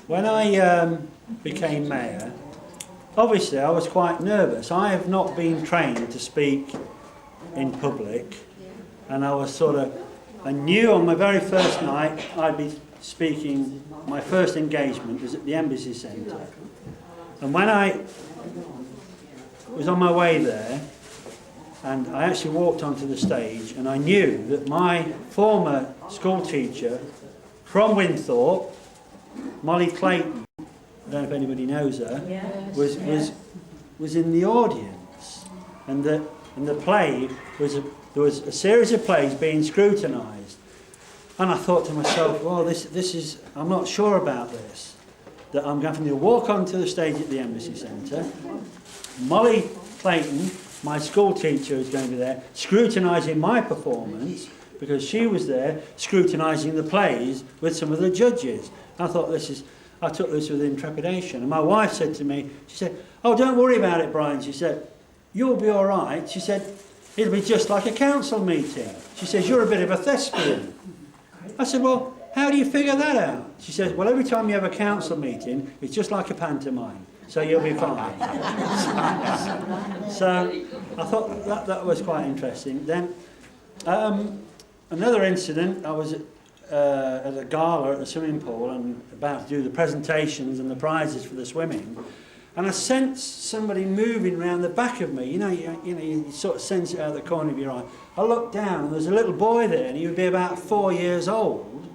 When I became mayor, obviously I was quite nervous. I have not been trained to speak in public, and I knew on my very first night I'd be speaking. My first engagement was at the Embassy Centre, and when I was on my way there, and I actually walked onto the stage, and I knew that my former school teacher from Winthorpe, Molly Clayton, I don't know if anybody knows her, was in the audience, and the play there was a series of plays being scrutinised, and I thought to myself, well, this is, I'm not sure about this, that I'm going to walk onto the stage at the Embassy Centre. Molly Clayton, my school teacher, is going to be there scrutinising my performance, because she was there scrutinising the plays with some of the judges. I thought I took this with trepidation. And my wife said to me, she said, "Oh, don't worry about it, Brian." She said, "You'll be all right." She said, "It'll be just like a council meeting." She says, "You're a bit of a thespian." I said, "Well, how do you figure that out?" She says, "Well, every time you have a council meeting, it's just like a pantomime, so you'll be fine." So I thought that was quite interesting. Then another incident, I was at a gala at the swimming pool and about to do the presentations and the prizes for the swimming, and I sensed somebody moving around the back of me. You sort of sense it out of the corner of your eye. I looked down and there's a little boy there, and he would be about 4 years old,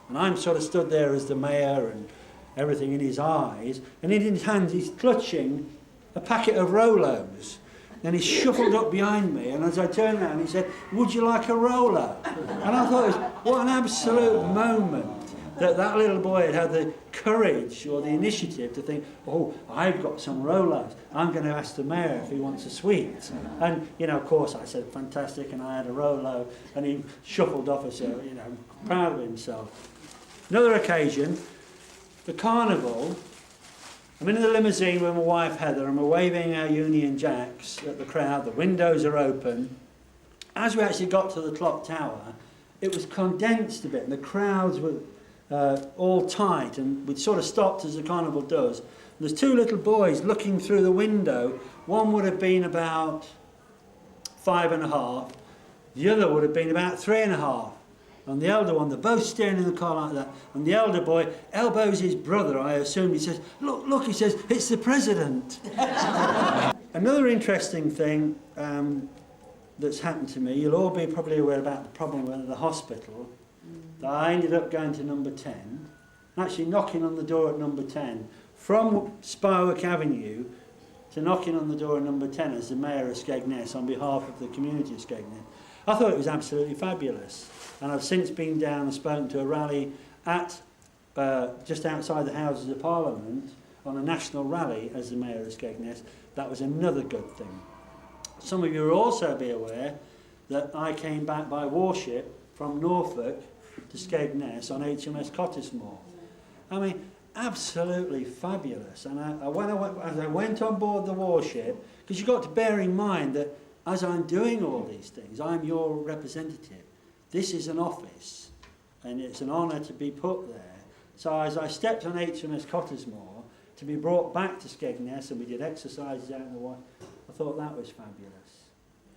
and I'm sort of stood there as the mayor and everything in his eyes, and in his hands he's clutching a packet of Rolos. Then he shuffled up behind me, and as I turned around, he said, "Would you like a Rolo?" And I thought, what an absolute moment that little boy had the courage or the initiative to think, "Oh, I've got some Rolos. I'm going to ask the mayor if he wants a sweet." And, of course, I said, "Fantastic," and I had a Rolo, and he shuffled off us, proud of himself. Another occasion, the carnival. I'm in the limousine with my wife Heather, and we're waving our Union Jacks at the crowd. The windows are open. As we actually got to the clock tower, it was condensed a bit, and the crowds were all tight, and we'd sort of stopped as the carnival does. There's two little boys looking through the window. One would have been about 5.5, the other would have been about 3.5. And the elder one, they're both staring in the car like that. And the elder boy elbows his brother, I assume. He says, look, he says, "It's the president." Another interesting thing that's happened to me, you'll all be probably aware about the problem with the hospital, that I ended up going to number 10, actually knocking on the door at number 10, from Sparwick Avenue to knocking on the door at number 10 as the mayor of Skegness on behalf of the community of Skegness. I thought it was absolutely fabulous. And I've since been down and spoken to a rally at just outside the Houses of Parliament on a national rally as the mayor of Skegness. That was another good thing. Some of you will also be aware that I came back by warship from Norfolk to Skegness on HMS Cottesmore. I mean, absolutely fabulous. And as I went on board the warship, because you've got to bear in mind that as I'm doing all these things, I'm your representative. This is an office, and it's an honour to be put there. So as I stepped on HMS Cottesmore to be brought back to Skegness, and we did exercises out in the water, I thought that was fabulous.